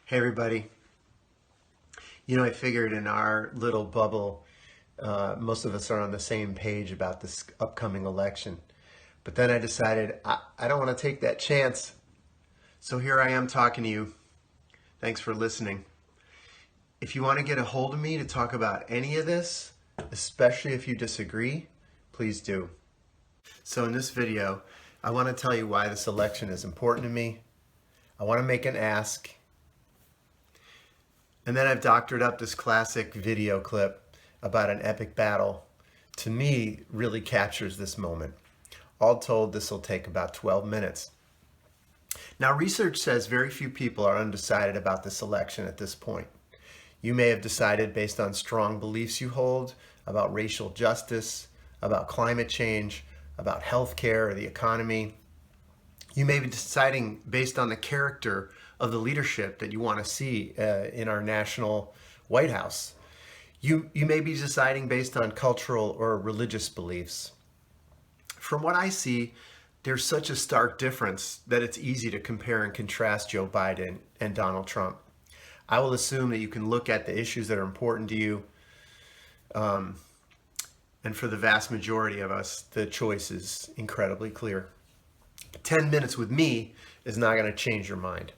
Hey everybody. I figured in our little bubble, most of us are on the same page about this upcoming election. But then I decided I don't want to take that chance. So here I am talking to you. Thanks for listening. If you want to get a hold of me to talk about any of this, especially if you disagree, please do. So in this video, I want to tell you why this election is important to me. I want to make an ask. And then I've doctored up this classic video clip about an epic battle. To me, really captures this moment. All told, this will take about 12 minutes. Now, research says very few people are undecided about this election at this point. You may have decided based on strong beliefs you hold about racial justice, about climate change, about healthcare or the economy. You may be deciding based on the character of the leadership that you want to see in our national White House. You may be deciding based on cultural or religious beliefs. From what I see, there's such a stark difference that it's easy to compare and contrast Joe Biden and Donald Trump. I will assume that you can look at the issues that are important to you, and for the vast majority of us, the choice is incredibly clear. 10 minutes with me is not going to change your mind.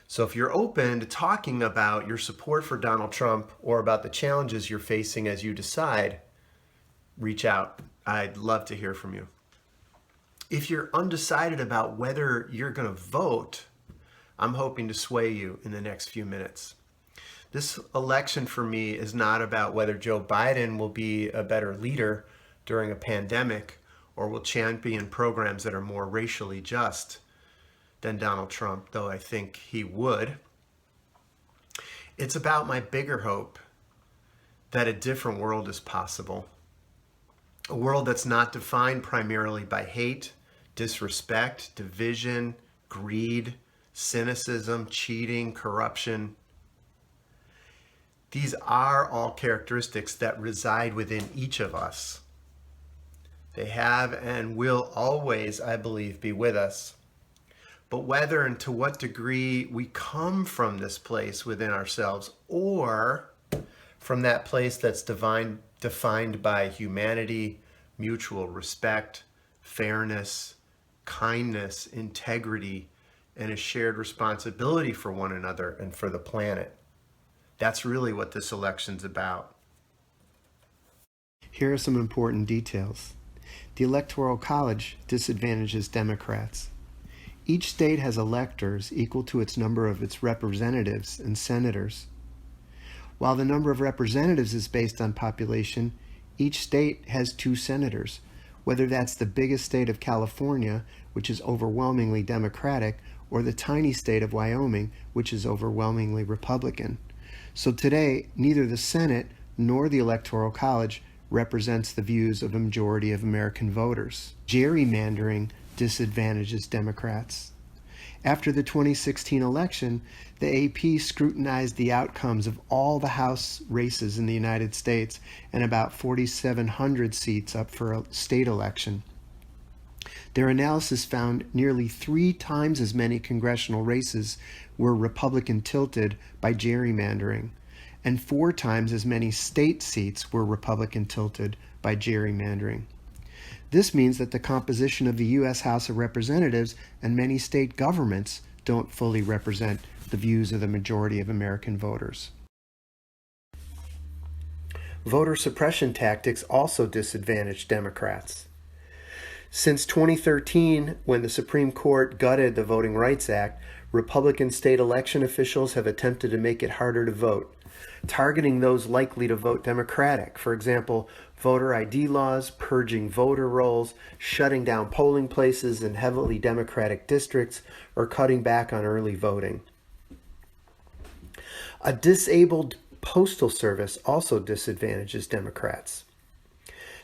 So if you're open to talking about your support for Donald Trump or about the challenges you're facing as you decide, reach out. I'd love to hear from you. If you're undecided about whether you're going to vote, I'm hoping to sway you in the next few minutes. This election for me is not about whether Joe Biden will be a better leader during a pandemic or will champion programs that are more racially just than Donald Trump, though I think he would. It's about my bigger hope that a different world is possible. A world that's not defined primarily by hate, disrespect, division, greed, cynicism, cheating, corruption. These are all characteristics that reside within each of us. They have and will always, I believe, be with us. But whether and to what degree we come from this place within ourselves or from that place that's defined by humanity, mutual respect, fairness, kindness, integrity, and a shared responsibility for one another and for the planet. That's really what this election's about. Here are some important details. The Electoral College disadvantages Democrats. Each state has electors equal to its number of its representatives and senators. While the number of representatives is based on population, each state has 2 senators, whether that's the biggest state of California, which is overwhelmingly Democratic, or the tiny state of Wyoming, which is overwhelmingly Republican. So today, neither the Senate nor the Electoral College represents the views of a majority of American voters. Gerrymandering disadvantages Democrats. After the 2016 election, the AP scrutinized the outcomes of all the House races in the United States and about 4,700 seats up for a state election. Their analysis found nearly 3 times as many congressional races were Republican tilted by gerrymandering, and 4 times as many state seats were Republican tilted by gerrymandering. This means that the composition of the U.S. House of Representatives and many state governments don't fully represent the views of the majority of American voters. Voter suppression tactics also disadvantage Democrats. Since 2013, when the Supreme Court gutted the Voting Rights Act, Republican state election officials have attempted to make it harder to vote, targeting those likely to vote Democratic. For example, voter ID laws, purging voter rolls, shutting down polling places in heavily Democratic districts, or cutting back on early voting. A disabled postal service also disadvantages Democrats.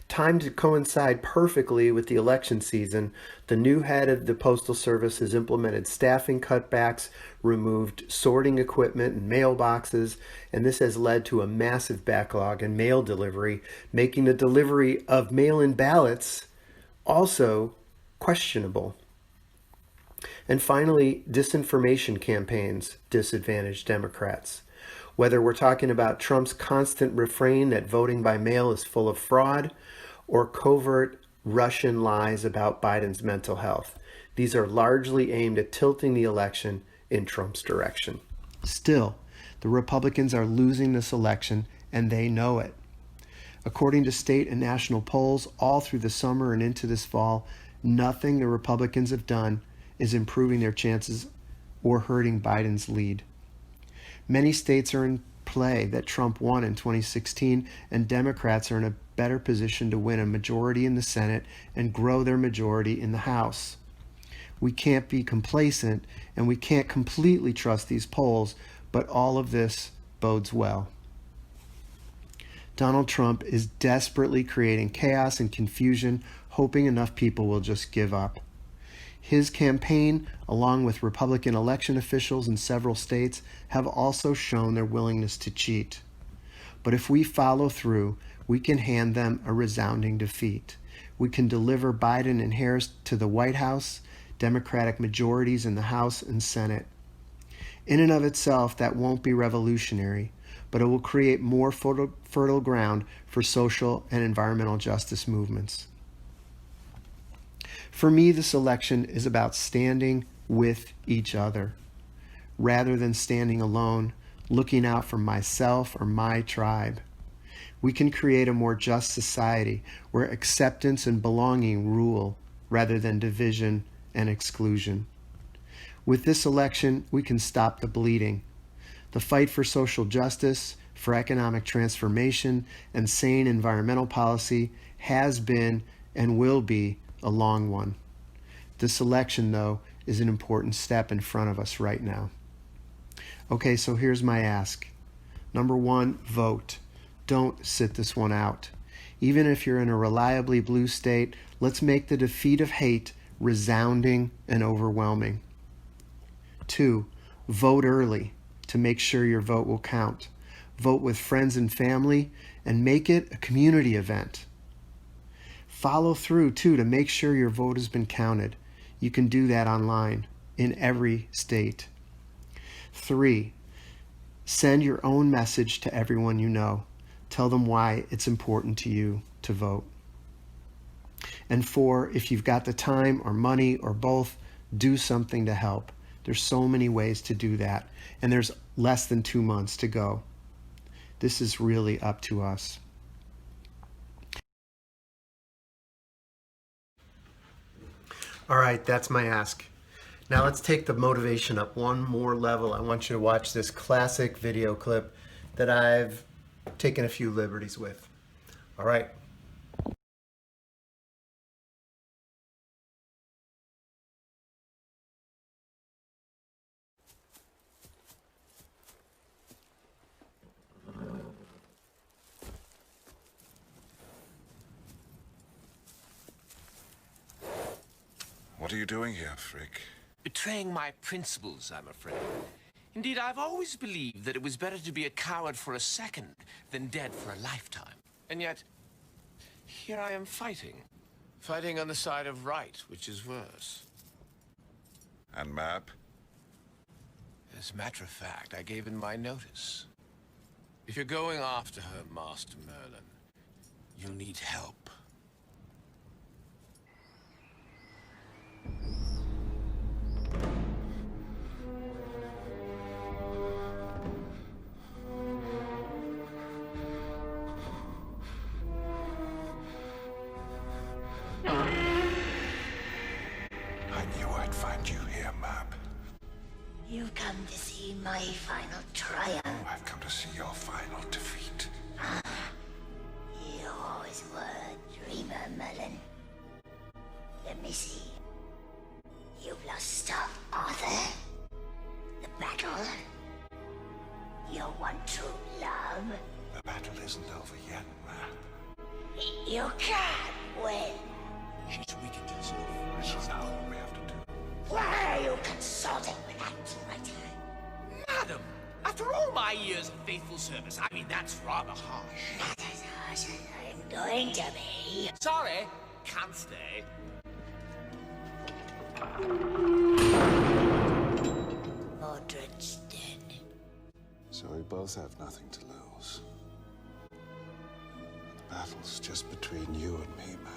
Timed to coincide perfectly with the election season, the new head of the Postal Service has implemented staffing cutbacks, removed sorting equipment and mailboxes, and this has led to a massive backlog in mail delivery, making the delivery of mail-in ballots also questionable. And finally, disinformation campaigns disadvantage Democrats. Whether we're talking about Trump's constant refrain that voting by mail is full of fraud or covert Russian lies about Biden's mental health, these are largely aimed at tilting the election in Trump's direction. Still, the Republicans are losing this election, and they know it. According to state and national polls, all through the summer and into this fall, nothing the Republicans have done is improving their chances or hurting Biden's lead. Many states are in play that Trump won in 2016, and Democrats are in a better position to win a majority in the Senate and grow their majority in the House. We can't be complacent, and we can't completely trust these polls, but all of this bodes well. Donald Trump is desperately creating chaos and confusion, hoping enough people will just give up. His campaign, along with Republican election officials in several states, have also shown their willingness to cheat. But if we follow through, we can hand them a resounding defeat. We can deliver Biden and Harris to the White House, Democratic majorities in the House and Senate. In and of itself, that won't be revolutionary, but it will create more fertile ground for social and environmental justice movements. For me, this election is about standing with each other, rather than standing alone, looking out for myself or my tribe. We can create a more just society where acceptance and belonging rule rather than division and exclusion. With this election, we can stop the bleeding. The fight for social justice, for economic transformation, and sane environmental policy has been and will be a long one. This election, though, is an important step in front of us right now. Okay, so here's my ask. Number one, vote. Don't sit this one out. Even if you're in a reliably blue state, let's make the defeat of hate resounding and overwhelming. 2, vote early to make sure your vote will count. Vote with friends and family and make it a community event. Follow through, too, to make sure your vote has been counted. You can do that online in every state. 3, send your own message to everyone you know. Tell them why it's important to you to vote. And 4, if you've got the time or money or both, do something to help. There's so many ways to do that, and there's less than 2 months to go. This is really up to us. All right, that's my ask. Now let's take the motivation up one more level. I want you to watch this classic video clip that I've taken a few liberties with. All right. What are you doing here, Frick? Betraying my principles, I'm afraid. Indeed, I've always believed that it was better to be a coward for a second than dead for a lifetime. And yet, here I am fighting. Fighting on the side of right, which is worse. And Mab? As a matter of fact, I gave in my notice. If you're going after her, Master Merlin, you'll need help. I knew I'd find you here, Mab. You've come to see my final triumph. I've come to see your final defeat. You always were, dreamer Merlin. Let me see. You've lost Arthur. The battle. Your one true love. The battle isn't over yet, Mab. You can't win. She's weak and just She's not what we have to do. Why are you consulting with that traitor? Madam, after all my years of faithful service, I mean, that's rather harsh. Not as harsh as I'm going to be. Sorry, can't stay. Mordred's dead. So we both have nothing to lose. The battle's just between you and me, Mab.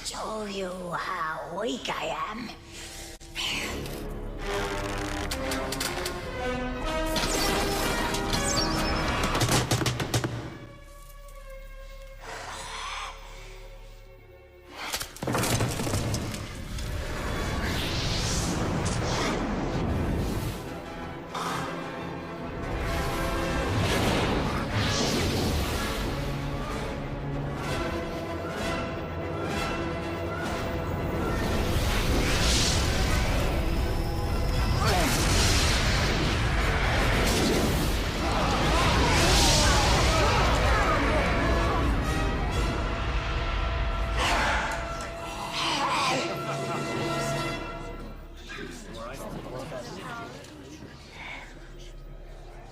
Show you how weak I am.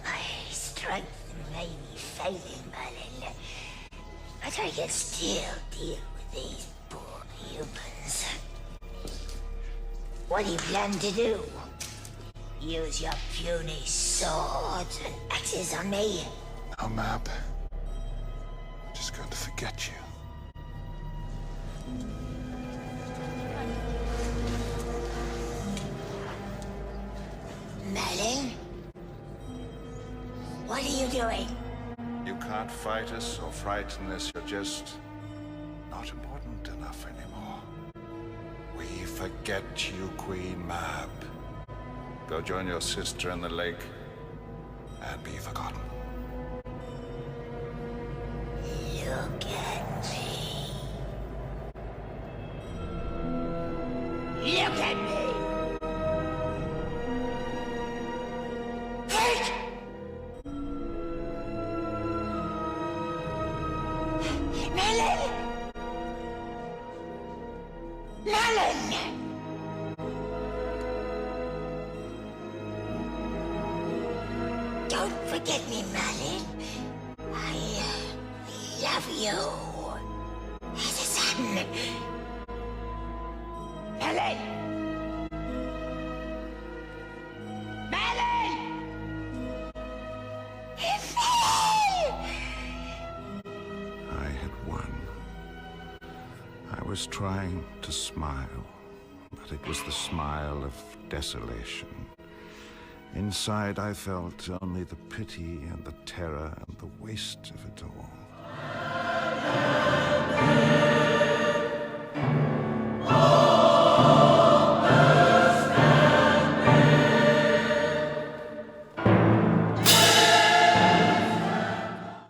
My strength may be failing, Merlin, but I can still deal with these poor humans. What do you plan to do? Use your puny swords and axes on me? No, Mab. I'm just going to forget you. Merlin? What are you doing? You can't fight us or frighten us. You're just not important enough anymore. We forget you, Queen Mab. Go join your sister in the lake and be forgotten. Look at me. Look at me! Merlin! Merlin! Don't forget me, Merlin. I love you as a son. Merlin! Merlin! I had won. I was trying to smile, but it was the smile of desolation. Inside, I felt only the pity and the terror and the waste of it all.